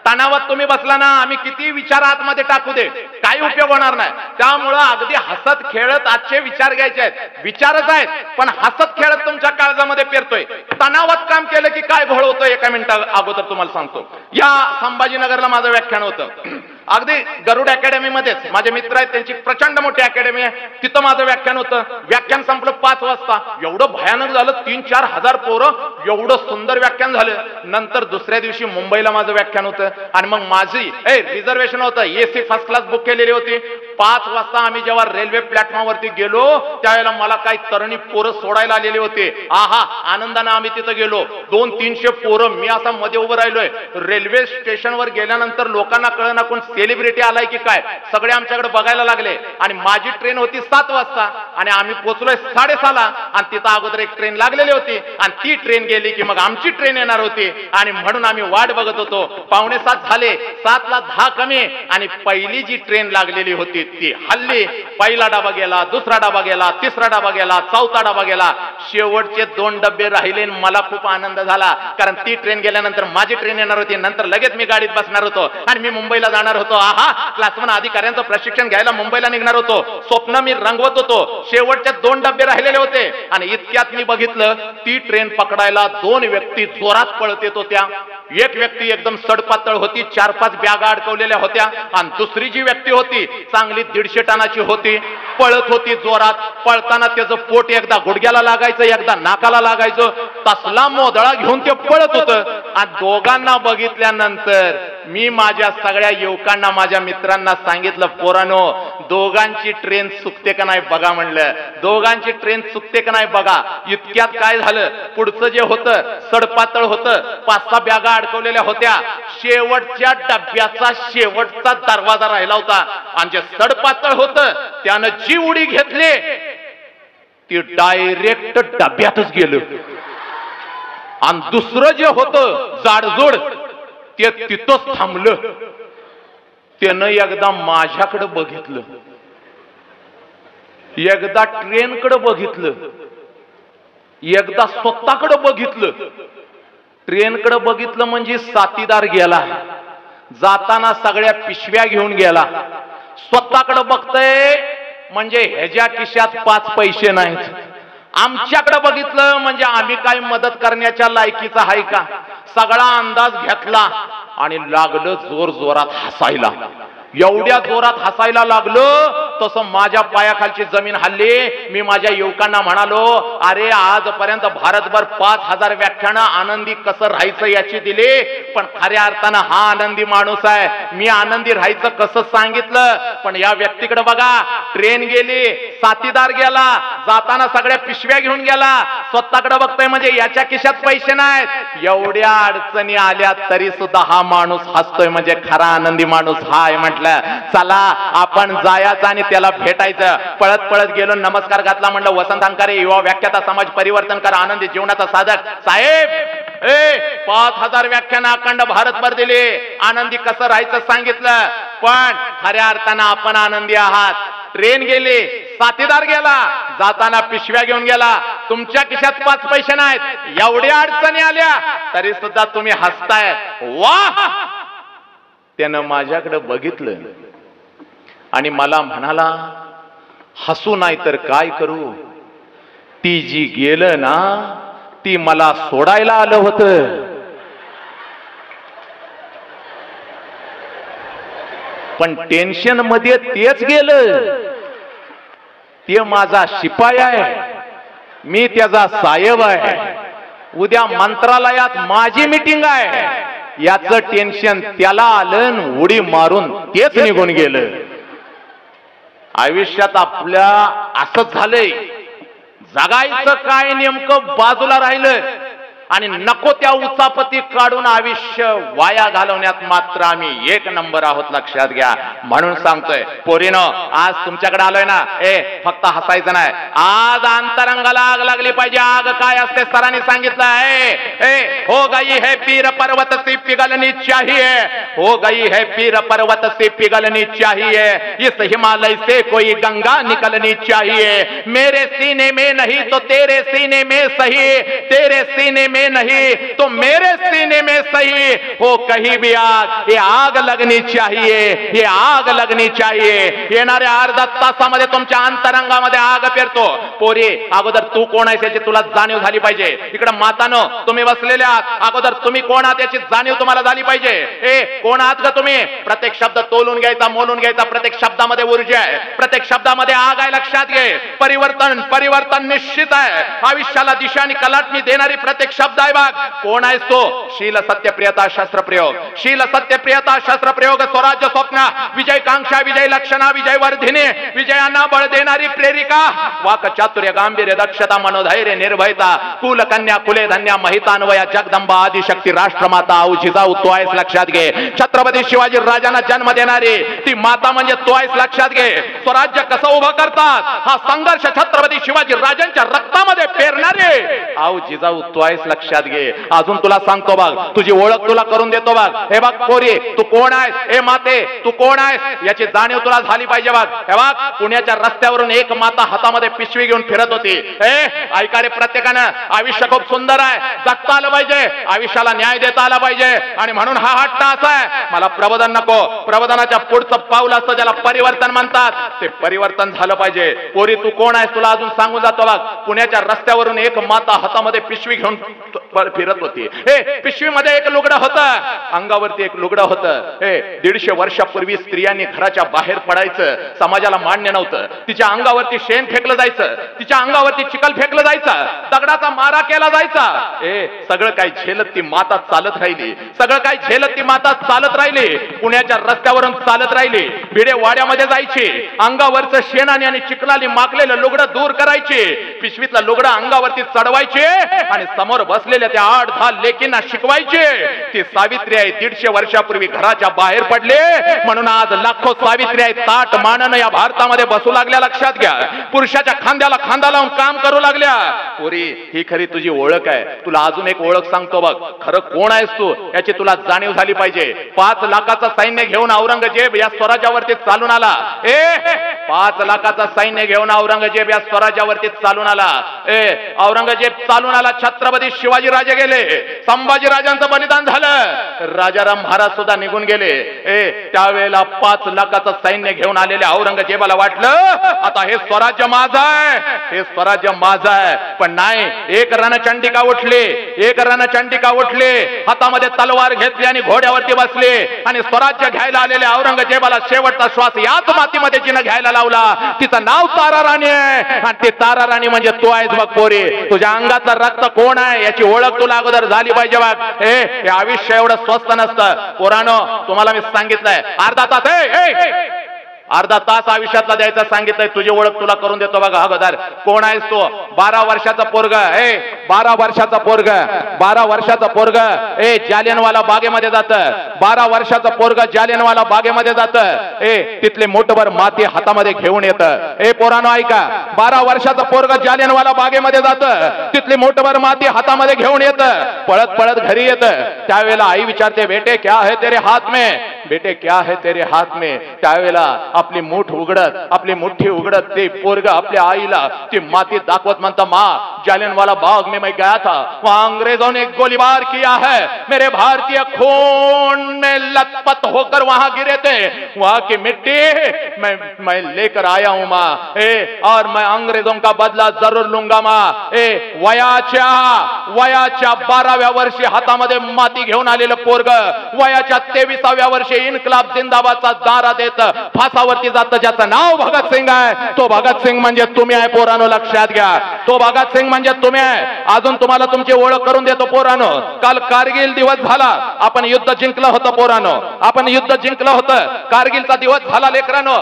तणावात तुम्ही बसला ना, आम्ही किती विचार आतमध्ये टाकू दे, काही उपयोग होणार नाही. त्यामुळं अगदी हसत खेळत आजचे विचार घ्यायचे आहेत. विचारच आहेत पण हसत खेळत तुमच्या काळजामध्ये पेरतोय. तणावात काम केलं की काय घोळ होतं एका मिनिटा अगोदर तुम्हाला सांगतो. या संभाजीनगरला माझं व्याख्यान होतं, अगदी गरुड अकॅडमी मध्येच. माझे मित्र आहेत, त्यांची प्रचंड मोठी अकॅडमी आहे, तिथं माझं व्याख्यान होतं. व्याख्यान संपलं 5 वाजता. एवढं भयानक झालं, 3-4 हजार पोरं, एवढं सुंदर व्याख्यान झालं. नंतर दुसऱ्या दिवशी मुंबईला माझं व्याख्यान होतं आणि मग माझी रिझर्वेशन होतं, एसी फर्स्ट क्लास बुक केलेली होती. 5 वाजता आम्ही जेव्हा रेल्वे प्लॅटफॉर्मवरती गेलो त्यावेळेला मला काही तरुणी पोरं सोडायला आलेली होते. आहा, आनंदाने आम्ही तिथं गेलो. 200-300 पोरं, मी असा मध्ये उभं राहिलोय. रेल्वे स्टेशनवर गेल्यानंतर लोकांना कळना कोण सेलिब्रिटी आलाय की काय, सगळे आमच्याकडे बघायला लागले. आणि माझी ट्रेन होती 7 वाजता आणि आम्ही पोहोचलोय 6:30ला आणि तिथं अगोदर एक ट्रेन लागलेली होती आणि ती ट्रेन गेली की मग आमची ट्रेन येणार होती आणि म्हणून आम्ही वाट बघत होतो. 6:45 झाले, 7ला 10 कमी आणि पहिली जी ट्रेन लागलेली होती ती हल्ली. पहिला डबा गेला, दुसरा डबा गेला, तिसरा डबा गेला, चौथा डबा गेला. शेवटचे 2 डबे राहिले. मला खूप आनंद झाला कारण ती ट्रेन गेल्यानंतर माझी ट्रेन येणार होती. नंतर लगेच मी गाडीत बसणार होतो आणि मी मुंबईला जाणार होतो. आहा, क्लासवन अधिकाऱ्यांचं प्रशिक्षण घ्यायला मुंबईला निघणार होतो. स्वप्न मी रंगवत होतो. शेवटचे 2 डबे राहिलेले होते आणि इतक्यात मी बघितलं ती ट्रेन पकडायला 2 व्यक्ती जोरात पळत येत होत्या. एक व्यक्ती एकदम सडपातळ होती, 4-5 बॅगा अडकवलेल्या होत्या आणि दुसरी जी व्यक्ती होती चांगली 150 टनाची होती, पळत होती जोरात. पळताना त्याचं पोट एकदा गुडघ्याला लागायचं, एकदा नाकाला लागायचं. तसला मोदळा घेऊन ते पळत होतं. आणि दोघांना बघितल्यानंतर मी माझ्या सगळ्या युवकांना, माझ्या मित्रांना सांगितलं, पोरांनो, दोघांची ट्रेन चुकते का नाही बघा म्हणलं. दोघांची ट्रेन चुकते का नाही बघा. इतक्यात काय झालं, पुढचं जे होतं सडपातळ होतं, 5-6 बॅगा अडकवलेल्या होत्या. शेवटच्या डब्याचा शेवटचा दरवाजा राहिला होता आणि जे सडपातळ होतं त्यानं जी उडी घेतली ती डायरेक्ट डब्यातच गेलं. आणि दुसरं जे होतं जाडजोड ते तिथंच थांबलं. त्यानं एकदा माझ्याकडे बघितलं, एकदा ट्रेनकडे बघितलं, एकदा स्वतःकडे बघितलं. ट्रेनकडे बघितलं म्हणजे साथीदार गेला, जाताना सगळ्या पिशव्या घेऊन गेला. स्वतःकडे बघतय म्हणजे ह्याच्या खिशात 5 पैसे नाहीत. आमच्याकडे बघितलं म्हणजे आम्ही काय मदत करण्याच्या लायकीचा आहे का. सगळा अंदाज घेतला आणि लागलं जोर जोरात हसायला. एवढ्या जोरात हसायला लागलं तसं माझ्या पायाखालची जमीन हल्ली. मी माझ्या युवकांना म्हणालो, अरे आजपर्यंत भारतभर 5000 व्याख्यानं आनंदी कसं राहायचं याची दिली, पण खऱ्या अर्थानं हा आनंदी माणूस आहे. मी आनंदी राहायचं कसं सांगितलं, पण या व्यक्तीकडे बघा, ट्रेन गेली, साथीदार गेला, जाताना सगळ्या पिशव्या घेऊन गेला, स्वतःकडे बघतोय म्हणजे याच्या खिशात पैसे नाहीत. एवढ्या अडचणी आल्या तरी सुद्धा हा माणूस हसतोय म्हणजे खरा आनंदी माणूस हाय. म्हटलं चला आपण जायचं आणि त्याला भेटायचं. पळत पळत गेलो, नमस्कार घातला. म्हणलं, वसंत अंकारे, युवा व्याख्याता, समाज परिवर्तन करा, आनंदी जीवनाचा साधक. साहेब, 5000 व्याख्यानं अखंड भारतभर दिली, आनंदी कसं राहायचं सांगितलं, पण खऱ्या अर्थानं आपण आनंदी आहात. ट्रेन गेली, साथीदार गेला, जाताना पिशव्या घेऊन गेला, तुमच्या खिशात 5 पैसे नाहीत. एवढ्या अडचणी आल्या तरी सुद्धा तुम्ही हसताय. वाह. त्यानं माझ्याकडे बघितलं आणि मला म्हणाला, हसू नाही तर काय करू, ती जी गेलं ना ती मला सोडायला आलं होतं. पण टेन्शन मध्ये तेच गेलं. ते माझा शिपाई आहे, मी त्याचा साहेब आहे. उद्या मंत्रालयात माझी मीटिंग आहे, याचं टेन्शन त्याला आलं, उडी मारून तेच निघून गेलं. आयुष्यात आपल्या असंच झालंय, जगायचं काय नेमकं बाजूला राहिलं आणि नको त्या उचापती काढून आयुष्य वाया घालवण्यात मात्र आम्ही 1 नंबर आहोत, लक्षात घ्या. म्हणून सांगतोय, पोरीनो, आज तुमच्याकडे आलोय ना, फक्त हसायचं नाही, आज अंतरंगाला आग लागली पाहिजे. आग काय असते सरांनी सांगितलं आहे, हो गई है पीर पर्वत से पिघलनी चाहिए, हो गई है पीर पर्वत से पिघलनी चाहिए, इस हिमालय से कोई गंगा निकलनी चाहिए. मेरे सीने में नहीं तो तेरे सीने में सही, तेरे सीने में में नहीं तो मेरे सीने में सही हो कहीं भी आग, ये आग लगनी चाहिए, ये आग लगनी चाहिए. येणाऱ्या अर्धा तासामध्ये तुमच्या अंतरंगामध्ये आग पेरतो. पोरी, अगोदर तू कोण आहेस याची तुला जाणीव झाली पाहिजे. इकडे मातानो तुम्ही बसलेले आहात, अगोदर तुम्ही कोण आहात याची जाणीव तुम्हाला झाली पाहिजे. कोण आहात का तुम्ही? प्रत्येक शब्द तोलून घ्यायचा, मोलून घ्यायचा. प्रत्येक शब्दामध्ये ऊर्जा आहे, प्रत्येक शब्दामध्ये आग आहे. लक्षात घे. परिवर्तन परिवर्तन निश्चित आहे. आयुष्याला दिशा आणि कलाटणी देणारी प्रत्येक शब्द आहे. बघ कोण आहेस तो? शील सत्यप्रियता शस्त्रप्रयोग, शील सत्यप्रियता शस्त्रप्रयोग, स्वराज्य स्वप्न, विजय कांक्षा, विजय लक्षणा, विजय वर्धिनी, विजयांना बळ देणारी प्रेरिका, वाक चातुर्य, गांभीर्य, दक्षता, मनोधैर्य, निर्भयता, कुल कन्या, कुले धन्या, महितान्वया, जगदंबा, आदिशक्ती, राष्ट्रमाता, जिजाऊ तो आहेस. लक्षात घे. छत्रपती शिवाजी राजांना जन्म देणारी ती माता म्हणजे तो आहेस. लक्षात घे. स्वराज्य कसं उभं करतात हा संघर्ष छत्रपती शिवाजी राजांच्या रक्तामध्ये पेरणारे आऊ जिजाऊ तो आहेस. लक्षात घे. अजून तुला सांगतो बघ, तुझी ओळख तुला करून देतो बघ. हे बघ पोरी, तू कोण आहेस? हे माते, तू कोण आहेस याची जाणीव तुला झाली पाहिजे. बघ हे बघ, पुण्याच्या रस्त्यावरून एक माता हातामध्ये पिशवी घेऊन फिरत होती. ऐका रे, प्रत्येकानं आयुष्य खूप सुंदर आहे, जगता आलं पाहिजे, आयुष्याला न्याय देता आला पाहिजे. आणि म्हणून हा हट्ट असा आहे, मला प्रबोधन नको. प्रबोधनाच्या पुढचं पाऊल असतं ज्याला परिवर्तन म्हणतात, ते परिवर्तन झालं पाहिजे. पोरी, तू कोण आहेस तुला अजून सांगून जातो बघ. पुण्याच्या रस्त्यावरून एक माता हातामध्ये पिशवी घेऊन फिरत होती. पिशवीमध्ये एक लुगडं होतं, अंगावरती एक लुगडं होतं. 150 वर्षापूर्वी स्त्रियांनी घराच्या बाहेर पडायचं समाजाला मान्य नव्हतं. तिच्या अंगावरती शेण फेकलं जायचं, तिच्या अंगावरती चिखल फेकलं जायचं, दगडाचा मारा केला जायचा. सगळं काही झेलत ती माता चालत राहिली, सगळं काही झेलत ती माता चालत राहिली. पुण्याच्या रस्त्यावरून चालत राहिली. भिडे वाड्यामध्ये जायची, अंगावरचं शेणाने आणि चिखलाने माखलेलं लुगडं दूर करायची, पिशवीतलं लुगडं अंगावरती चढवायचे आणि समोर बसलेल्या त्या 8-10 लेकींना शिकवायचे. ती सावित्री आहे, 150 वर्षापूर्वी घराच्या बाहेर पडले म्हणून आज लाखो सावित्री आहे ताट मानन या भारतामध्ये बसू लागल्या. लक्षात घ्या. पुरुषाच्या खांद्याला खांदा लावून काम करू लागल्या. पोरी, ही खरी तुझी ओळख आहे. तुला अजून एक ओळख सांगतो बघ. खरं कोण आहेस तू याची तुला जाणीव झाली पाहिजे. 5 लाखाचं सैन्य घेऊन औरंगजेब या स्वराज्यावरती चालून आला. 5 लाखाचं सैन्य घेऊन औरंगजेब या स्वराज्यावरती चालून आला. औरंगजेब चालून आला, छत्रपती शिवाजी राजे गेले, संभाजी राजांचं बलिदान झालं, राजाराम महाराज सुद्धा निघून गेले. त्यावेळेला 5 लाखाचं सैन्य घेऊन आलेल्या औरंगजेबाला वाटलं आता हे स्वराज्य माझं आहे, हे स्वराज्य माझं आहे. पण नाही, एक रणचंडिका उठली, एक रणचंडिका उठली, हातामध्ये तलवार घेतली आणि घोड्यावरती बसले आणि स्वराज्य घ्यायला आलेल्या औरंगजेबाला शेवटचा श्वास याच मातीमध्ये जिनं घ्यायला लावला. तिचं नाव तारा राणी आहे आणि ते तारा राणी म्हणजे तू आहेस. बघ पोरी, तुझ्या अंगातलं रक्त कोण आहे याची ओळख तुला अगोदर झाली पाहिजे. बघ हे आयुष्य एवढं स्वस्त नसतं. पोरानो, तुम्हाला मी सांगितलंय अर्धा तास आयुष्यातला द्यायचा सांगितलंय. तुझी ओळख तुला करून देतो बघा. अगोदर कोण आहेस तो? 12 वर्षाचा पोरग, 12 वर्षाचा पोरग, 12 वर्षाचा पोरग जालियनवाला बागेमध्ये जात. 12 वर्षाचा पोरग जालियनवाला बागेमध्ये जात. तिथले मोठभर माती हातामध्ये घेऊन येतं. पोरानो ऐका, 12 वर्षाचा पोरग जालियनवाला बागेमध्ये जात, तिथली मोठभर माती हातामध्ये घेऊन येतं. पळत पळत घरी येतं. त्यावेळेला आई विचारते, बेटे क्या है तेरे हाथ में, बेटे क्या है तेरे हाथ में. त्यावेळेला आपली मूठ उघडत, आपली मुठ्ठी उघडत ते पोरग आपल्या आईला ती माती दाखवत म्हणता, माँ जालियनवाला बाग में मैं गया था, वहां अंग्रेजों ने गोलीबार किया है, मेरे भारतीय खून में लथपथ होकर वहां गिरे थे, वहां की मिट्टी मैं लेकर आया हूं माँ, और मैं अंग्रेजों का बदला जरूर लूंगा माँ. वयाच्या 12व्या वर्षी हातामध्ये माती घेऊन आलेलं पोरग वयाच्या 23व्या वर्षी इन्कलाब जिंदाबादचा नारा देत फासावरती जातं. ज्याचं नाव भगतसिंग आहे, तो भगतसिंग म्हणजे तुम्ही आहे. पोरानो लक्षात घ्या, तो भगतसिंग म्हणजे तुम्ही आहे. अजून तुम्हाला तुमची ओळख करून देतो. पोरानो, काल कारगिल दिवस झाला, आपण युद्ध जिंकलं होतं. पोरानो, आपण युद्ध जिंकलं होतं. कारगिलचा दिवस झाला लेकरानो.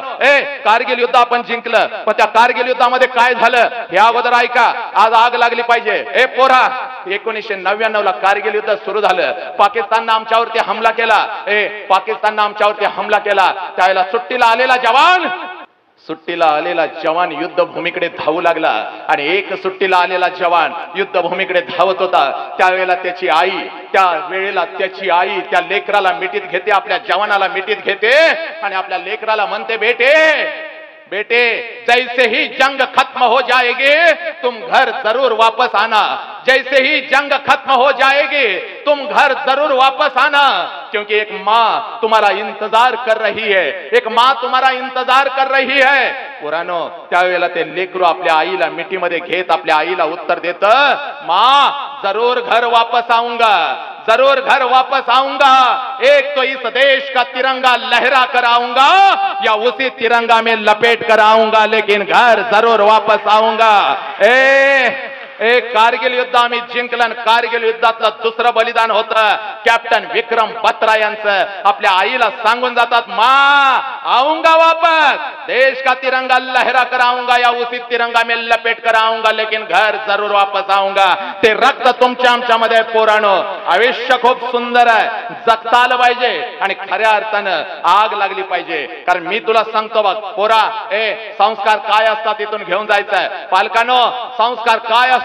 कारगिल युद्ध आपण जिंकलं, पण त्या कारगिल युद्धामध्ये काय झालं हे अगोदर ऐका. आज आग लागली पाहिजे. पोरा, 1999ला कारगिल युद्ध सुरू झालं. पाकिस्ताननं आमच्यावरती हमला केला. पाकिस्ताननं आमच्यावरती हमला केला. त्यावेळेला सुट्टीला आलेला जवान युद्धभूमीकडे धावू लागला आणि एक सुट्टीला आलेला जवान युद्धभूमीकडे धावत होता. त्यावेळेला त्याची आई त्या लेकराला मिठीत घेते, आपल्या जवानाला मिठीत घेते आणि आपल्या लेकराला म्हणते, बेटे बेटे जैसे ही जंग खत्म हो जाएगी तुम घर जरूर वापस आना, जैसे ही जंग खत्म हो जाएगी तुम घर जरूर वापस आना, क्योंकि एक माँ तुम्हारा इंतजार कर रही है, एक माँ तुम्हारा इंतजार कर रही है. पुरानो त्यावेळेला ते लेकरू आपल्या आईला मिठीमध्ये घेत आपल्या आईला उत्तर देत, माँ जरूर घर वापस आऊंगा, जरूर घर वापस आऊंगा, एक तो इस देश का तिरंगा लहरा कर आऊंगा या उसी तिरंगा में लपेट कर आऊंगा, लेकिन घर जरूर वापस आऊंगा. कारगिल युद्ध आम्ही जिंकलं. कारगिल युद्धातलं दुसरं बलिदान होतं कॅप्टन विक्रम बत्रा यांचं. आपल्या आईला सांगून जातात, माँ आऊंगा वापस, देश का तिरंगा लहरा कर आऊंगा या उसी तिरंगा में लपेट कर आऊंगा, लेकिन घर जरूर वापस आऊंगा. ते रक्त तुमच्या आमच्यामध्ये पोरानो. आयुष्य खूप सुंदर आहे, जगता आलं पाहिजे आणि खऱ्या अर्थानं आग लागली पाहिजे. कारण मी तुला सांगतो बघ पोरा, संस्कार काय असतात इथून घेऊन जायचंय. पालकांनो संस्कार काय असतो,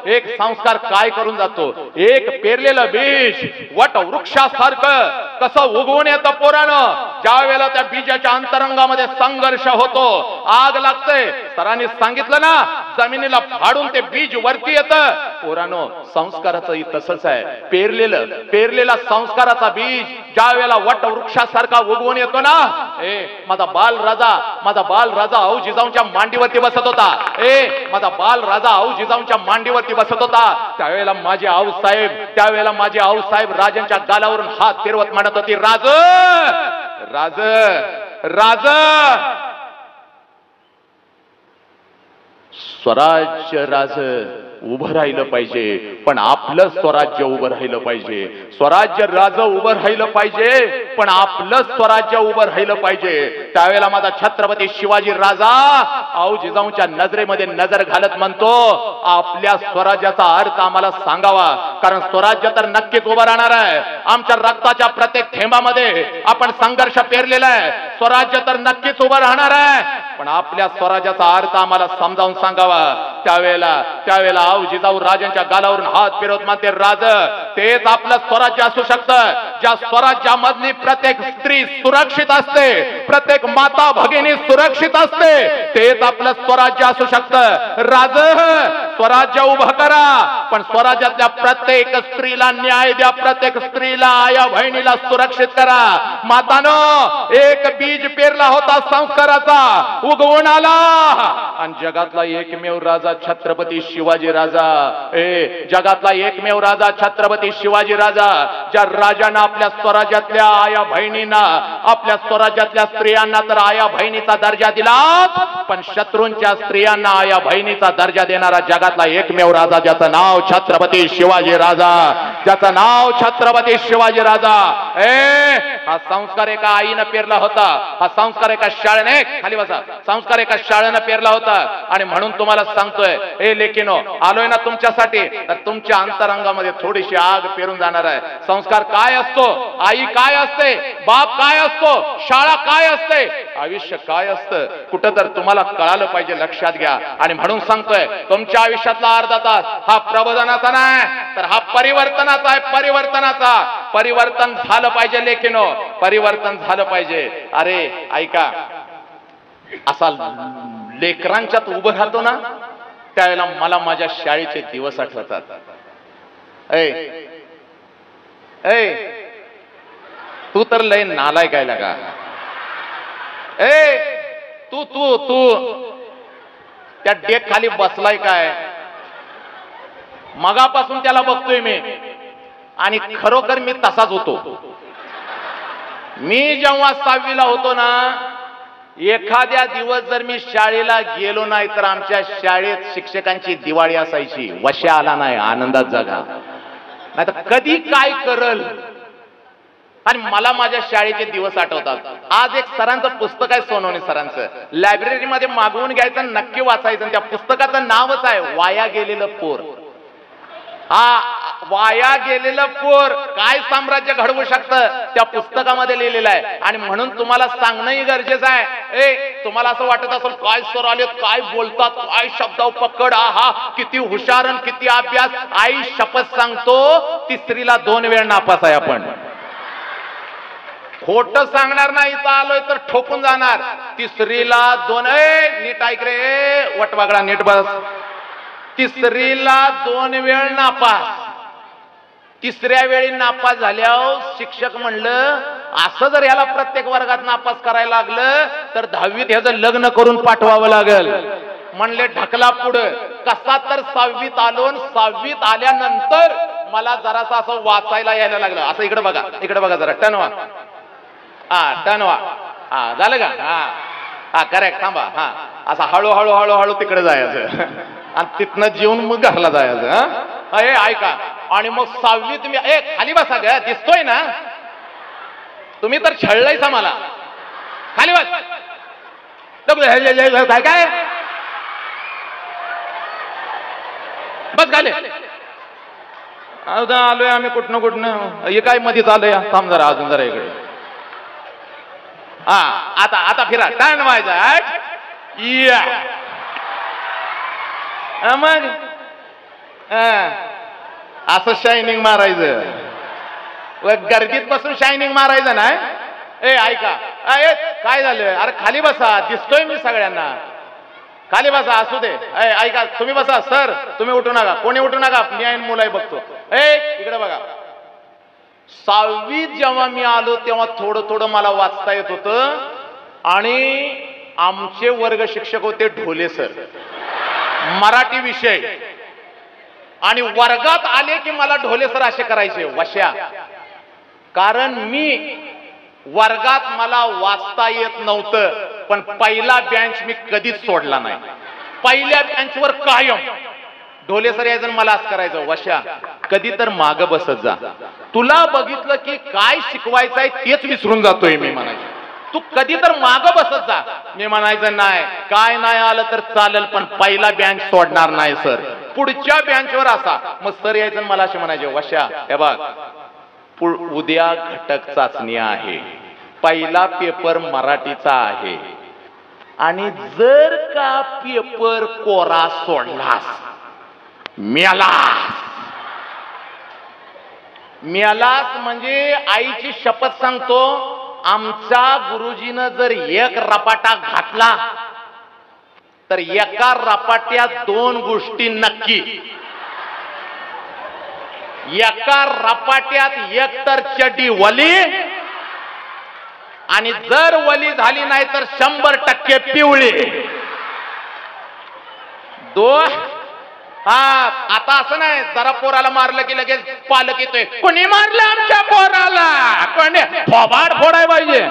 एक संस्कार काय करून जातो, एक पेरलेलं बीज वट वृक्षासारखं कसं उगवून येतं पोरानं. ज्या वेळेला त्या बीजाच्या अंतरंगामध्ये संघर्ष होतो, आग लागते. सरांनी सांगितलं ना, जमिनीला फाडून ते बीज वरती येतं. पोरानो संस्काराचं तसंच आहे. पेरलेला संस्काराचा बीज ज्या वेळेला वट वृक्षासारखा उगवून येतो ना, माझा बाल राजा आऊ जिजाऊंच्या मांडीवरती बसत होता. माझा बाल राजा आऊ जिजाऊंच्या मांडीवरती बसत होता. त्यावेळेला माझे आऊसाहेब राजांच्या गालावरून हात फिरवत म्हणत होती, राज राज राज स्वराज्य राज उभं राहिलं पाहिजे, पण आपलं स्वराज्य उभं राहिलं पाहिजे. स्वराज्य राज उभं राहिलं पाहिजे, पण आपलं स्वराज्य उभं राहिलं पाहिजे. त्यावेळेला माझा छत्रपती शिवाजी राजा आऊ जिजाऊंच्या नजरेमध्ये नजर घालत म्हणतो, आपल्या स्वराज्याचा अर्थ आम्हाला सांगावा, कारण स्वराज्य तर नक्कीच उभं राहणार आहे. आमच्या रक्ताच्या प्रत्येक थेंबामध्ये आपण संघर्ष पेरलेला आहे. स्वराज्य तर नक्कीच उभं राहणार आहे, पण आपल्या स्वराज्याचा अर्थ आम्हाला समजावून सांगावा. त्यावेळेला आऊ जिजाऊ राजांच्या गालावरून हात फिरवत म्हणते, राज तेच आपलं स्वराज्य असू शकतं, ज्या स्वराज्यामधली प्रत्येक स्त्री सुरक्षित असते, प्रत्येक माता भगिनी सुरक्षित असते, तेच आपलं स्वराज्य असू शकतं. राज स्वराज्य उभं करा, पण स्वराज्यातल्या प्रत्येक स्त्रीला न्याय द्या, प्रत्येक स्त्रीला आया बहिणीला सुरक्षित करा. मातानो एक बीज पेरला होता संस्काराचा, उगवून आला, आणि जगातला एकमेव राजा छत्रपती शिवाजी राजा, जगातला एकमेव राजा छत्रपती शिवाजी राजा, ज्या राजानं आपल्या स्वराज्यातल्या आया बहिणींना, आपल्या स्वराज्यातल्या स्त्रियांना तर आया बहिणीचा दर्जा दिला, पण शत्रूंच्या स्त्रियांना आया बहिणीचा दर्जा देणारा जगातला एकमेव राजा, ज्याचं नाव छत्रपती शिवाजी राजा, ज्याचं नाव छत्रपती शिवाजी राजा. हा संस्कार एका आईनं पेरला होता, हा संस्कार एका शाळेने, खाली बसा, संस्कार एका शाळेनं पेरला होता. आणि म्हणून तुम्हाला सांगतोय, लेकिनो आलोय ना तुमच्यासाठी, तर तुमच्या अंतरंगामध्ये थोडीशी आग पेरून जाणार आहे. संस्कार काय असतो, आई काय असते, बाप काय असतो, शाळा काय असते, आयुष्य काय असतं, कुठं तर तुम्हाला कळालं पाहिजे, लक्षात घ्या. आणि म्हणून सांगतोय, तुमच्या आयुष्यातला अर्धा तास हा प्रबोधनाचा नाही, तर हा परिवर्तनाचा आहे. परिवर्तन झालं पाहिजे लेकिनो, परिवर्तन झालं पाहिजे. अरे ऐका, असा लेकरांच्यात उभं राहतो ना, त्यावेळेला मला माझ्या शाळेचे दिवस आठवतात. तू तर लय नालायक आहे लगा. तू तू तू त्या डेक खाली बसलाय काय? मगापासून त्याला बघतोय मी, आणि खरोखर मी तसाच होतो. मी जेव्हा 6वीला होतो ना, एखाद्या दिवस जर मी शाळेला गेलो नाही तर आमच्या शाळेत शिक्षकांची दिवाळी असायची. वशा आला नाही, आनंदात जगा, नाही तर कधी काय करल. आणि मला माझ्या शाळेचे दिवस आठवतात. आज एक सरांचं पुस्तक आहे, सोनवणे सरांचं, लायब्ररीमध्ये मागवून घ्यायचं, नक्की वाचायचं. त्या पुस्तकाचं नावच आहे वाया गेलेलं पोर. हा वाया गेलेलं पोर काय साम्राज्य घडवू शकतं, त्या पुस्तकामध्ये लिहिलेलं आहे. आणि म्हणून तुम्हाला सांगणंही गरजेचं आहे. तुम्हाला असं वाटत असेल, काय सर आलेत, काय बोलतात, काय शब्द पकड, आहा किती हुशार, किती अभ्यास. आई शपथ सांगतो, 3रीला 2 वेळ नापास आहे आपण. खोट सांगणार नाही, इथं आलोय तर ठोकून जाणार. तिसरीला 2 नीट ऐक रे वटवागळा, नीट बस. तिसरीला 2 वेळ नापास. तिसऱ्या वेळी नापास झाल्यावर शिक्षक म्हणलं असं जर याला प्रत्येक वर्गात नापास करायला लागलं तर 10वीत ह्याचं लग्न करून पाठवावं लागेल. म्हणले ढकला पुढं. कसा तर 6वीत आलो. 6वीत आल्यानंतर मला जरासं असं वाचायला यायला लागलं. असं इकडे बघा, इकडे बघा जरा, टनवा. टनवा. झालं का? हा करेक्ट. थांबा. असं हळूहळू हळूहळू तिकडे जायचं आणि तिथनं जेवून मग घरला जायचं. ऐका. आणि मग 6वीत मी खाली बसा ग, दिसतोय ना तुम्ही तर छळलायचा मला. खाली बस. काय काय बस खाली. आलोय आम्ही कुठनं हे काय मध्ये चालूय. थांब जरा, अजून जरा इकडे. आता फिरा. टर्न व्हायचा. मग असं शायनिंग मारायचं. गर्दीत बसून शायनिंग मारायचं नाही. ऐका. काय झालं? अरे खाली बसा, दिसतोय मी सगळ्यांना. खाली बसा. असू दे. ऐका, तुम्ही बसा. सर तुम्ही उठू नका, कोणी उठू नका. मी आहे मुलाही बघतो. इकडे बघा. 6वीत जेव्हा मी आलो तेव्हा थोडं थोडं मला वाचता येत होतं. आणि आमचे वर्ग शिक्षक होते ढोले सर, मराठी विषय. आणि वर्गात आले की मला ढोले सर असे करायचे वश्या. कारण मी वर्गात मला वाचता येत नव्हतं, पण पहिला बेंच मी कधीच सोडला नाही. पहिल्या बेंचवर कायम ढोले सर यायचं, मला असं करायचं वश्या कधी तर माग बसत जा. तुला बघितलं की काय शिकवायचं आहे तेच विसरून जातोय मी म्हणायचं. तू कधी तर माग बसत जा. मी म्हणायचं नाही, काय नाही आलं तर चालेल, पण पहिला बेंच सोडणार नाही सर. पुढच्या बेंचवर असा. मग सर यायचं मला असे म्हणायचे वश्या हे बघ, उद्या घटक चाचणी आहे, पहिला पेपर मराठीचा आहे, आणि जर का पेपर कोरा सोडलास मेलास म्हणजे आईची शपथ सांगतो, आमच्या गुरुजीनं जर एक रपाटा घातला तर एका रपाट्यात 2 गोष्टी नक्की. एका रपाट्यात एक तर चड्डी वली, आणि जर वली झाली नाही तर 100% पिवळी. आता असं नाही जरा पोराला मारलं की लगेच पालक येतोय, कोणी मारलं आमच्या पोराला, कोणी फोबाड फोडाय पाहिजे,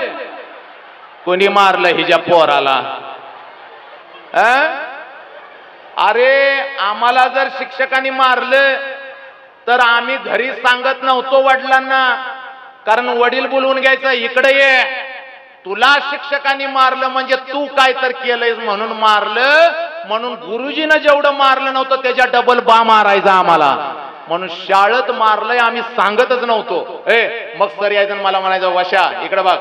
कोणी मारलं हिच्या पोराला. अरे आम्हाला जर शिक्षकांनी मारलं तर आम्ही घरी सांगत नव्हतो वडिलांना, कारण वडील बोलवून घ्यायचं इकडे ये, तुला शिक्षकांनी मारलं म्हणजे तू काय तर केलंयस म्हणून मारलं. म्हणून गुरुजीनं जेवढं मारलं नव्हतं त्याच्या डबल बा मारायचा आम्हाला, म्हणून शाळेत मारलंय आम्ही सांगतच नव्हतो. मग सर यायचं मला म्हणायचं वशा इकडे बघ,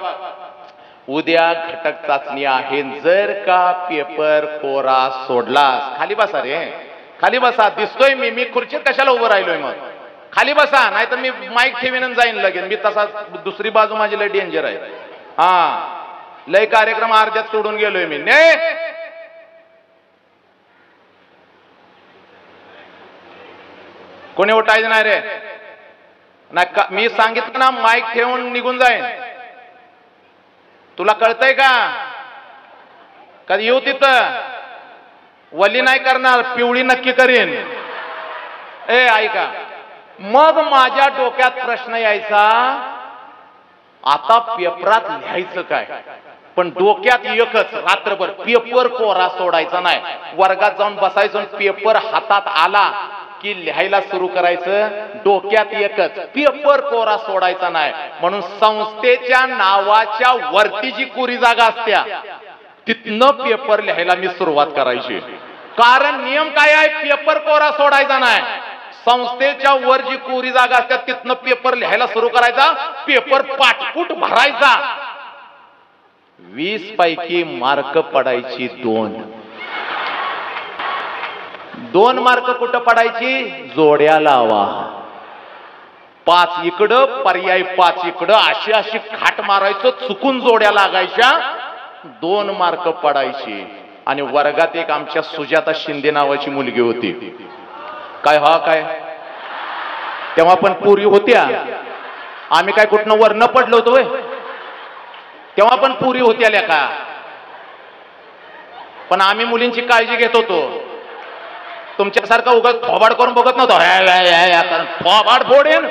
उद्या घटक चाचणी आहे, जर का पेपर कोरा सोडलास, खाली बसा रे, खाली बसा. दिसतोय मी खुर्चीत कशाला उभं राहिलोय, मग खाली बसा, नाही तर मी माईक ठेवीन जाईन लगेच. मी तसा दुसरी बाजू माझी लय डेंजर आहे. लय कार्यक्रम अर्ध्यात सोडून गेलोय मी. कोणी उठायचं नाही रे, नाही मी सांगितलं ना माईक ठेवून निघून जाईन. तुला कळतंय का? कधी येऊ तिथं वली नाही करणार, पिवळी नक्की करीन. ऐका, मग माझ्या डोक्यात प्रश्न यायचा, आता पेपरात लिहायचं काय? पण डोक्यात एकच, रात्रभर पेपर कोरा सोडायचा नाही. वर्गात जाऊन बसायचं, पेपर हातात आला की लिहायला सुरू करायचं. डोक्यात एकच, पेपर कोरा सोडायचा नाही. म्हणून संस्थेच्या नावाच्या वरती जी कोरी जागा असत्या तिथनं पेपर लिहायला मी सुरुवात करायची. कारण नियम काय आहे, पेपर कोरा सोडायचा नाही. संस्थेच्या वर जी कोरी जागा असतात तिथनं पेपर लिहायला सुरू करायचा, पेपर पाटपूट भरायचा. 20 पैकी मार्क पडायची 2 मार्क कुठं पडायची? जोड्या लावा. 5 इकडं पर्याय 5 इकडं, अशी अशी खाट मारायचं, चुकून जोड्या लागायच्या, 2 मार्क पडायची. आणि वर्गात एक आमच्या सुजाता शिंदे नावाची मुलगी होती. काय काय तेव्हा पण पुरी होत्या, आम्ही काय कुठनं वरनं पडलो होतो, तेव्हा पण पुरी होत्या लेखा. पण आम्ही मुलींची काळजी घेत होतो. तुमच्यासारखं उगाच थोबाड करून बघत नव्हतो. थोबाड फोडेन.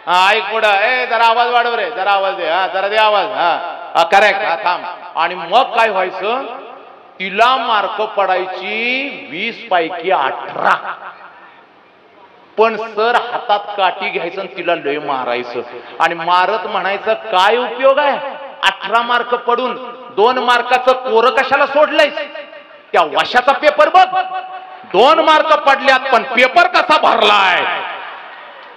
ऐक पुढं, जरा आवाज वाढव रे, जरा आवाज दे, जरा दे आवाज. करेक्ट, थांब. आणि मग काय व्हायचं, तिला मार्क पडायची 20 पैकी 18. पण सर हातात काठी घ्यायचं आणि तिला लय मारायचं. आणि मारत म्हणायचं, काय उपयोग आहे 18 मार्क पडून, 2 मार्काचं कोरं कशाला सोडलंय, त्या वर्षाचा पेपर बघ, 2 मार्क पडल्यात पण पेपर कसा भरलाय.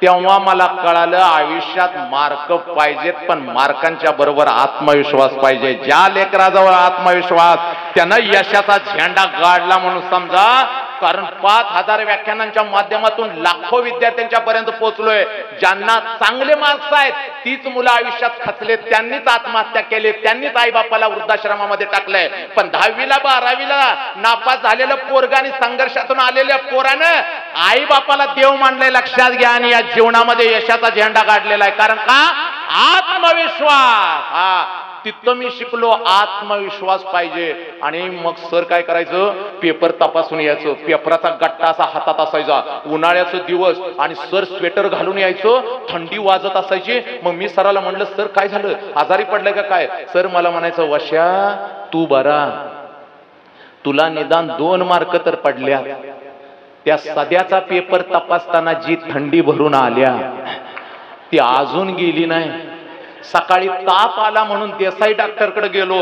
तेव्हा मला कळालं, आयुष्यात मार्क पाहिजेत, पण मार्कांच्या बरोबर आत्मविश्वास पाहिजे. ज्या लेकराजवळ आत्मविश्वास, त्यानं यशाचा झेंडा गाडला म्हणून समजा. कारण 5000 व्याख्यानांच्या माध्यमातून लाखो विद्यार्थ्यांच्या पर्यंत पोहोचलोय. ज्यांना चांगले मार्क्स आहेत तीच मुलं आयुष्यात खचले, त्यांनीच आत्महत्या केली, त्यांनीच आई बापाला वृद्धाश्रमामध्ये टाकलंय. पण 10वीला 12वीला नापास झालेलं पोरग आणि संघर्षातून आलेल्या पोरानं आई बापाला देव मानलंय, लक्षात घ्या. आणि या जीवनामध्ये यशाचा झेंडा काढलेला आहे. कारण का, आत्मविश्वास. तिथं मी शिकलो, आत्मविश्वास पाहिजे. आणि मग सर काय करायचं, पेपर तपासून यायचं. पेपराचा गट्टा असा हातात असायचा, उन्हाळ्याचं दिवस, आणि सर स्वेटर घालून यायचं, थंडी वाजत असायची. मग मी सराला म्हणलं, सर काय झालं, आजारी पडलंय का काय. सर मला म्हणायचं, वश्या तू बरा, तुला निदान 2 मार्क तर पडल्या. त्या सध्याचा पेपर तपासताना जी थंडी भरून आल्या ती अजून गेली नाही. सकाळी ताप आला म्हणून देसाई डॉक्टरकडे गेलो.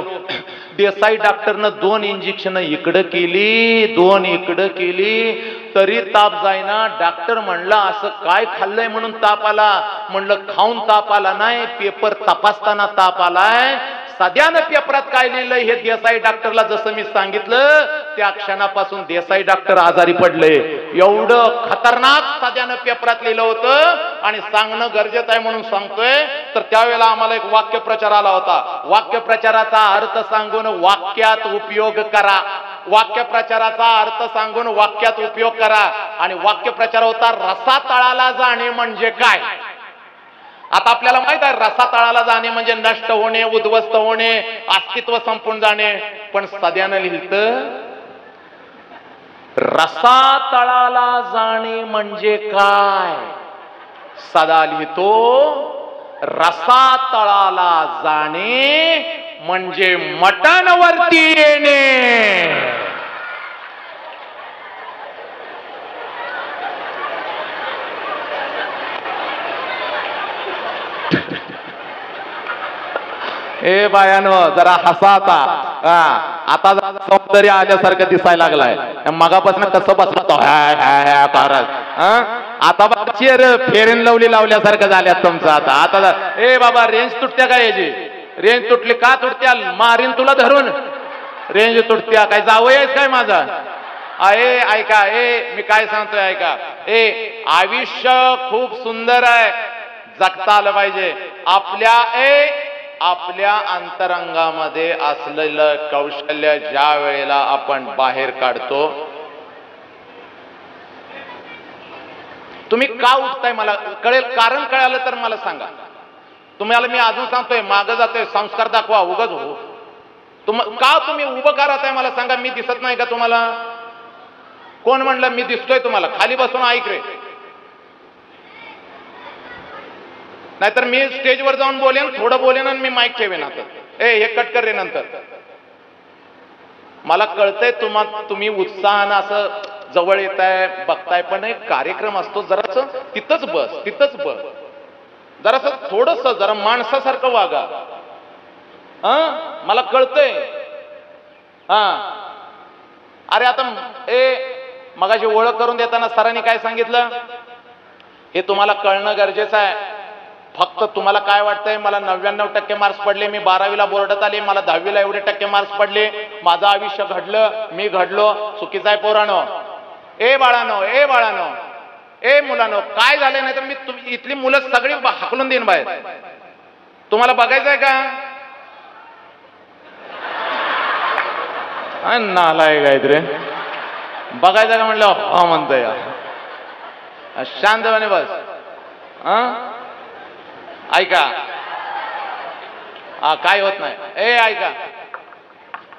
देसाई डॉक्टरनं 2 इंजेक्शन इकडं केली, 2 इकडं केली, तरी ताप जाईना. डॉक्टर म्हणला, असं काय खाल्लंय म्हणून ताप आला. म्हणलं, खाऊन ताप आला नाही, पेपर तपासताना ताप आलाय. सध्यानं पेपरात काय लिहिलंय हे देसाई डॉक्टरला जसं मी सांगितलं, त्या क्षणापासून देसाई डॉक्टर आजारी पडले. एवढं खतरनाक सध्यानं पेपरात लिहिलं होतं. आणि सांगणं गरजेचं आहे म्हणून सांगतोय. तर त्यावेळेला आम्हाला एक वाक्यप्रचार आला होता. वाक्यप्रचाराचा अर्थ सांगून वाक्यात उपयोग करा. वाक्यप्रचाराचा अर्थ सांगून वाक्यात उपयोग करा. आणि वाक्यप्रचार होता, रसातळाला जाणे म्हणजे काय. आता आपल्याला माहित आहे, रसातळाला जाणे म्हणजे नष्ट होणे, उद्ध्वस्त होणे, अस्तित्व संपून जाणे. पण सध्यानं लिहिलं, रसातळाला जाणे म्हणजे काय. सदा लिहितो, रसातळाला जाणे म्हणजे मटणवरती येणे. ए बायानो जरा हसा आता सौंदर्य आल्यासारखं दिसायला लागलाय. मगापासून कसं बसला आता चेर फेरेन लवली लावल्यासारखं झाल्यात तुमचं. आता ए बाबा, रेंज तुटत्या का याची, रेंज तुटली का तुटत्या, मारीन तुला धरून. रेंज तुटत्या काय, जावंयच काय माझा. ऐका, मी काय सांगतोय ऐका. आयुष्य खूप सुंदर आहे, जगता आलं पाहिजे. आपल्या अंतरंगामध्ये असलेलं कौशल्य ज्या वेळेला आपण बाहेर काढतो. तुम्ही का उठताय मला कळेल, कारण कळालं तर मला सांगा. तुम्हाला मी अजून सांगतोय, मागं जातोय, संस्कार दाखवा, उगाच हो. का तुम्ही उभं का राहताय मला सांगा. मी दिसत नाही का तुम्हाला. कोण म्हणलं मी दिसतोय तुम्हाला. खाली बसून ऐक रे, नाहीतर मी स्टेजवर जाऊन बोलेन, थोडं बोलेन आणि मी माईक ठेवेन. आता हे कट कर रे नंतर. मला कळतंय तुम्ही उत्साहानं असं जवळ येताय, बघताय, पण एक कार्यक्रम असतो, जरास तिथंच बस, जरास थोडस, जरा माणसासारखं वागा. मला कळतंय. अरे आता मगाशी ओळख करून देताना सरांनी काय सांगितलं, हे तुम्हाला कळणं गरजेचं आहे. फक्त तुम्हाला काय वाटतंय, मला 99% मार्क्स पडले, मी 12वीला बोर्डात आले, मला 10वीला एवढे टक्के मार्क्स पडले, माझं आयुष्य घडलं, मी घडलो. चुकीचं आहे पोरांनो. ए बाळानो, ए बाळानो, ए मुलानो, काय झाले नाही तर मी इथली मुलं सगळी हाकलून देईन बाहेर. तुम्हाला बघायचंय का? नालायक आहेत रे. बघायचं का म्हणलं हा म्हणतोय. शांतपणे बस. ऐका, काय होत नाही. ए ऐका,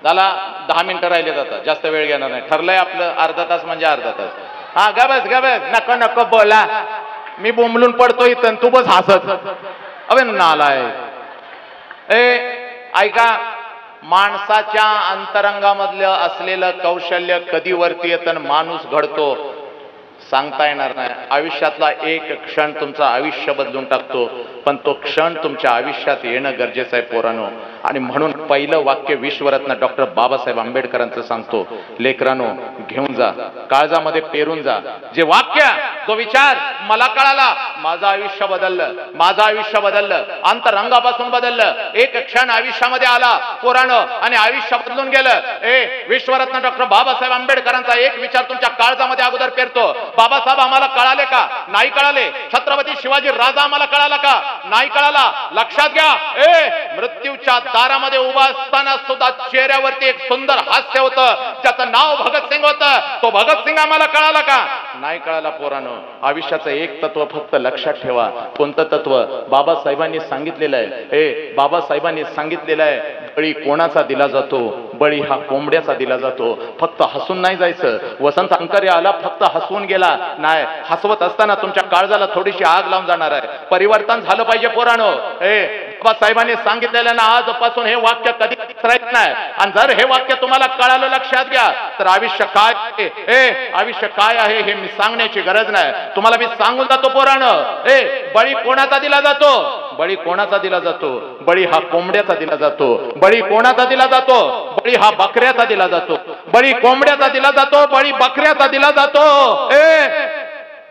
झाला 10 मिनिटं राहिले जातात, जास्त वेळ घेणार नाही. ठरलंय आपलं अर्धा तास म्हणजे अर्धा तास. हा गा बस गा बस, नको नको बोला, मी बोंबलून पडतो इथं, तू बस हसत. अबे नालाय. ए ऐका, माणसाच्या अंतरंगामधलं असलेलं कौशल्य कधी वरती येतं माणूस घडतो सांगता येणार नाही. आयुष्यातला एक क्षण तुमचं आयुष्य बदलून टाकतो, पण तो क्षण तुमच्या आयुष्यात येणं गरजेचं आहे पोरांनो. आणि म्हणून पहिलं वाक्य विश्वरत्न डॉक्टर बाबासाहेब आंबेडकरांचं सांगतो, लेकरांनो घेऊन जा, काळजामध्ये पेरून जा. जे वाक्य, जो विचार मला कळाला, माझं आयुष्य बदललं, माझं आयुष्य बदललं, अंतरंगापासून बदललं. एक क्षण आयुष्यामध्ये आला पोरांनो आणि आयुष्य बदलून गेलं. विश्वरत्न डॉक्टर बाबासाहेब आंबेडकरांचा एक विचार तुमच्या काळजामध्ये अगोदर पेरतो. बाबासाहेब आम्हाला कळाले का? नाही कळाले. छत्रपती शिवाजी राजा आम्हाला कळाला का? नाही कळाला. लक्षात घ्या, मृत्यूच्या दारामध्ये उभा असताना सुद्धा चेहऱ्यावरती एक सुंदर हास्य होतं, ज्याचं नाव भगतसिंग होतं. तो भगतसिंग आम्हाला कळाला का? नाही कळाला. पोरांनो, आयुष्याचं एक तत्व फक्त लक्षात ठेवा. कोणतं तत्व? बाबासाहेबांनी सांगितलेलं आहे. बाबासाहेबांनी सांगितलेलं आहे, बळी कोणाचा दिला जातो? बळी हा कोंबड्याचा दिला जातो. फक्त हसून नाही जायचं. वसंत अंकरे आला, फक्त हसवून गेला नाही. हसवत असताना तुमच्या काळजाला थोडीशी आग लावून जाणार आहे. परिवर्तन झालं पाहिजे पोरांनो. बाबासाहेबांनी सांगितलेलं ना, आजपासून हे वाक्य कधी विसरायचं नाही. आणि जर हे वाक्य तुम्हाला कळालं, लक्षात घ्या, तर आयुष्य काय आयुष्य काय आहे हे मी सांगण्याची गरज नाही. तुम्हाला मी सांगून जातो पोरांनो. बळी कोणाचा दिला जातो? बळी कोणाचा दिला जातो? बळी हा कोंबड्याचा दिला जातो. बळी कोणाचा दिला जातो? बळी हा बकऱ्याचा दिला जातो. बळी कोंबड्याचा दिला जातो. बळी बकऱ्याचा दिला जातो.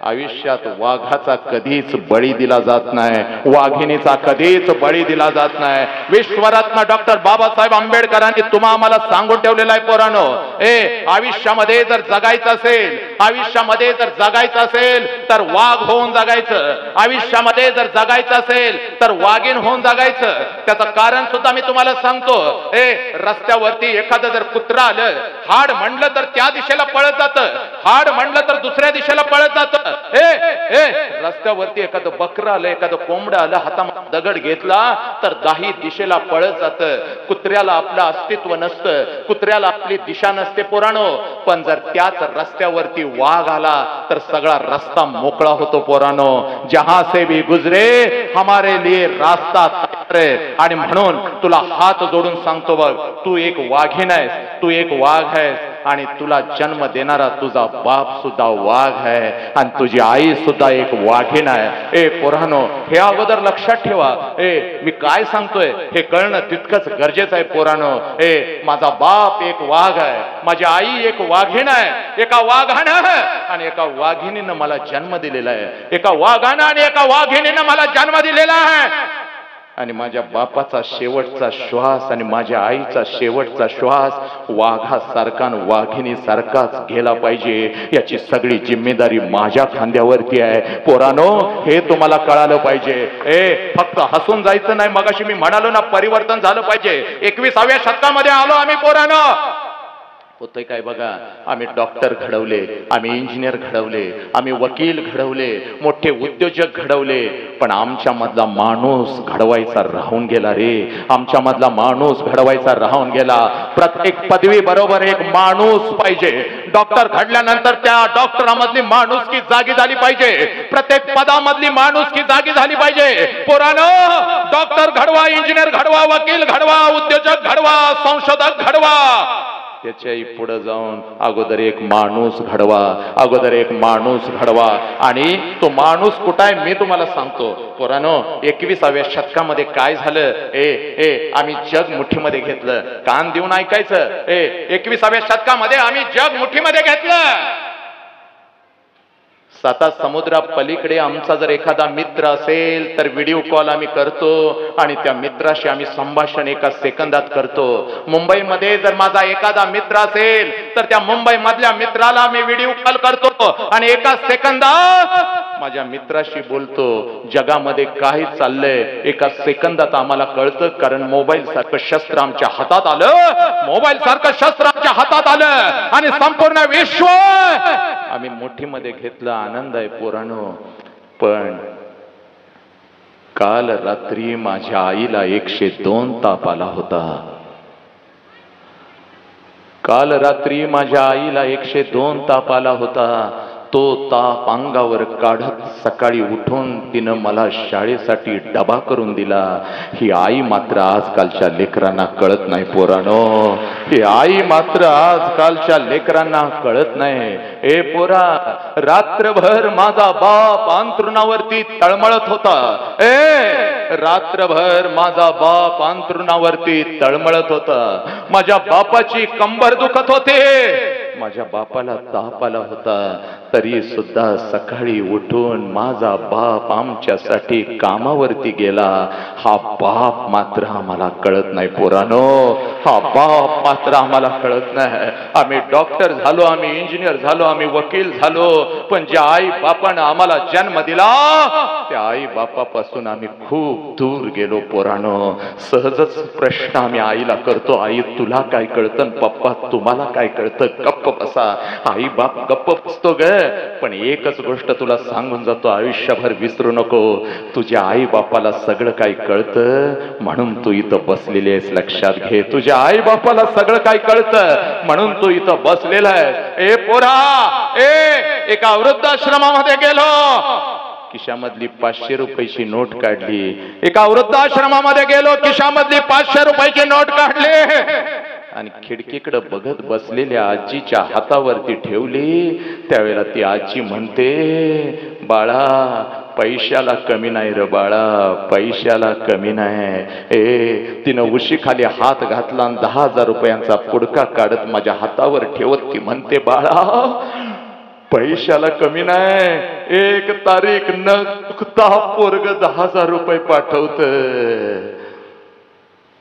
आयुष्यात वाघाचा कधीच बळी दिला जात नाही, वाघिणीचा कधीच बळी दिला जात नाही. विश्वरत्न डॉक्टर बाबासाहेब आंबेडकरांनी तुम्हा आम्हाला सांगून ठेवलेला आहे पोरांनो. आयुष्यामध्ये जर जगायचं असेल, आयुष्यामध्ये जर जगायचं असेल तर वाघ होऊन जगायचं. आयुष्यामध्ये जर जगायचं असेल तर वाघीण होऊन जगायचं. त्याचं कारण सुद्धा मी तुम्हाला सांगतो. रस्त्यावरती एखादं जर कुत्रा आलं, हाड म्हणलं तर त्या दिशेला पळत जातं, हाड म्हणलं तर दुसऱ्या दिशेला पळत जातं. रस्त्यावरती एखादं बकरं आलं, एखादं कोंबडं आलं, हातामध्ये दगड घेतला तर 10 दिशेला पळत जातं. कुत्र्याला आपलं अस्तित्व नसतं, कुत्र्याला आपली दिशा नसते पोरांनो. पण जर त्याच रस्त्यावरती वाघ आला तर सगळा रस्ता मोकळा होतो पोरांनो. जहां से भी गुजरे हमारे लिए रास्ता तैयार है. आणि म्हणून तुला हात जोडून सांगतो बघ, तू एक वाघीण आहेस, तू एक वाघ आहेस. आणि तुला जन्म देणारा तुझा बाप सुद्धा वाघ आहे आणि तुझी आई सुद्धा एक वाघीण आहे. पोरांनो, हे अगोदर लक्षात ठेवा. मी काय सांगतोय हे कळणं तितकंच गरजेचं आहे पोरांनो. माझा बाप एक वाघ आहे, माझी आई एक वाघीण आहे. एका वाघानं आणि एका वाघिणीनं मला जन्म दिलेला आहे. एका वाघानं आणि एका वाघिणीनं मला जन्म दिलेला आहे. आणि माझ्या बापाचा शेवटचा श्वास आणि माझ्या आईचा शेवटचा श्वास वाघासारखा वाघिणीसारखाच गेला पाहिजे. याची सगळी जिम्मेदारी माझ्या खांद्यावरती आहे पोरांनो. हे तुम्हाला कळालं पाहिजे. फक्त हसून जायचं नाही. मगाशी मी म्हणालो ना, परिवर्तन झालं पाहिजे. 21व्या शतकामध्ये आलो आम्ही पोरांनो. होतंय काय बघा, आम्ही डॉक्टर घडवले, आम्ही इंजिनियर घडवले, आम्ही वकील घडवले, मोठे उद्योजक घडवले, पण आमच्या मधला माणूस घडवायचा राहून गेला रे. आमच्या मधला माणूस घडवायचा राहून गेला. प्रत्येक पदवी बरोबर एक माणूस पाहिजे. डॉक्टर घडल्यानंतर त्या डॉक्टरामधली माणुसकी जागी झाली पाहिजे. प्रत्येक पदामधली माणुसकी जागी झाली पाहिजे. पोरांनो, डॉक्टर घडवा, इंजिनियर घडवा, वकील घडवा, उद्योजक घडवा, संशोधक घडवा. त्याच्याही पुढे जाऊन अगोदर एक माणूस घडवा, अगोदर एक माणूस घडवा. आणि तो माणूस कुठं आहे मी तुम्हाला सांगतो पोरांनो. 21व्या शतकामध्ये काय झालं, आम्ही जग मुठीमध्ये घेतलं. कान देऊन ऐकायचं. 21व्या शतकामध्ये आम्ही जग मुठीमध्ये घेतलं. साता समुद्रा पलीकडे आमचा जर एखादा मित्र असेल तर व्हिडिओ कॉल आम्ही करतो आणि त्या मित्राशी आम्ही संभाषण एका सेकंदात करतो. मुंबईमध्ये जर माझा एखादा मित्र असेल तर त्या मुंबई मधल्या मित्राला मी व्हिडिओ कॉल करतो आणि एका सेकंदात माझ्या मित्राशी बोलतो. जगामध्ये काय चाललंय एका सेकंदात आम्हाला कळतं, कारण मोबाईल सारखं शस्त्र आमच्या हातात आलं, मोबाईल सारखं शस्त्र आमच्या हातात आलं आणि संपूर्ण विश्व आम्ही मुठीमध्ये घेतलं. आनंद आहे पोरांनो. पण काल रात्री माझ्या आईला 102 ताप आला होता. काल रात्री माझ्या आईला 102 ताप आला होता. तो ताप अंगावर काढत सकाळी उठून तिनं मला शाळेसाठी डबा करून दिला. ही आई मात्र आजकालच्या लेकरांना कळत नाही पोरानो. ही आई मात्र आजकालच्या लेकरांना कळत नाही. ए पोरा, रात्रभर माझा बाप अंथरुणावरती तळमळत होता. रात्रभर माझा बाप अंथरुणावरती तळमळत होता. माझ्या बापाची कंबर दुखत होते, माझ्या बापाला ताप आला होता, तरी सुद्धा सकाळी उठून माझा बाप आमच्यासाठी कामावरती गेला. हा बाप मात्र आम्हाला कळत नाही पोरानो. हा बाप मात्र आम्हाला कळत नाही. आम्ही डॉक्टर झालो, आम्ही इंजिनियर झालो, आम्ही वकील झालो, पण ज्या आई बापानं आम्हाला जन्म दिला त्या आई बापापासून आम्ही खूप दूर गेलो पोरानो. सहजच प्रश्न आम्ही आईला करतो, आई तुला काय कळतं, पप्पा तुम्हाला काय कळतं, गप्प बसा. आई बाप गप्प बसतो ग. पण एकच गोष्ट तुला सांगून जातो, आयुष्यभर विसरू नको, तुझ्या आई बापाला सगळं काही कळतं म्हणून तू इथं बसलेली आहेस. लक्षात घे, तुझ्या आई बापाला सगळं काही कळतं म्हणून तू इथं बसलेला आहे. ए पोरा, एका वृद्धाश्रमामध्ये गेलो, खिशामधली 500 रुपयाची नोट काढली. एका वृद्धाश्रमामध्ये गेलो, खिशामधली 500 रुपयाची नोट काढली आणि खिडकीकडे बघत बसलेल्या आजीच्या हातावरती ठेवली. त्यावेळेला ती आजी म्हणते, बाळा पैशाला कमी नाही रे बाळा, पैशाला कमी नाही. तिनं उशीखाली हात घातला आणि 10,000 रुपयांचा पुडका काढत माझ्या हातावर ठेवत ती म्हणते, बाळा पैशाला कमी नाही. 1 तारीख न चुकता पोरग 10,000 रुपये पाठवत.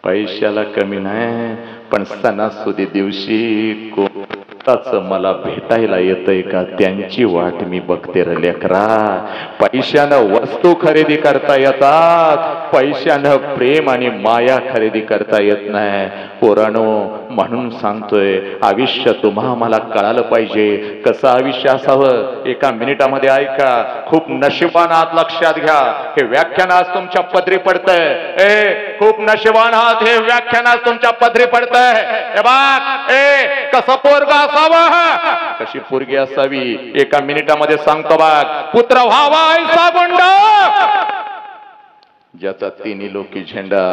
पैशाला कमी नाही, पण सणासुदी दिवशी कोणाच मला भेटायला येतंय का त्यांची वाट मी बघते रे लेकरा. पैशानं वस्तू खरेदी करता येतात, पैशानं प्रेम आणि माया खरेदी करता येत नाही पोरानो. म्हणून सांगतोय, आयुष्य तुम्हा मला कळालं पाहिजे कसं आयुष्य असावं. एका मिनिटामध्ये ऐका, खूप नशिबान आहात, लक्षात घ्या. हे व्याख्यान आज तुमच्या पदरी पडतंय. खूप नशिबान आहात, हे व्याख्यान आज तुमच्या पदरी पडतंय. हे बघ, कसं पोरग असावं, कशी पोरगी असावी, एका मिनिटामध्ये सांगतो बघ. पुत्र व्हावा ऐसा गुंडा ज्याचा तिन्ही लोकी झेंडा.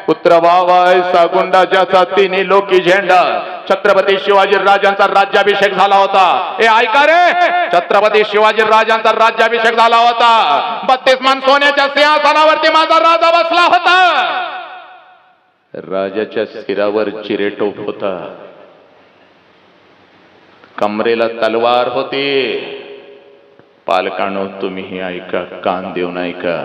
पुत्र व्हावा ऐसा गुंडा ज्याचा तिन्ही लोकी झेंडा. छत्रपती शिवाजी राजांचा राज्याभिषेक झाला होता. ऐका रे, छत्रपती शिवाजी राजांचा राज्याभिषेक झाला होता. 32 मान सोन्याच्या सिंहासनावरती माझा राजा बसला होता. राजाच्या शिरावर चिरेटोप होता, कमरेला तलवार होती. पालकांनो तुम्हीही ऐका, कान देऊन ऐका.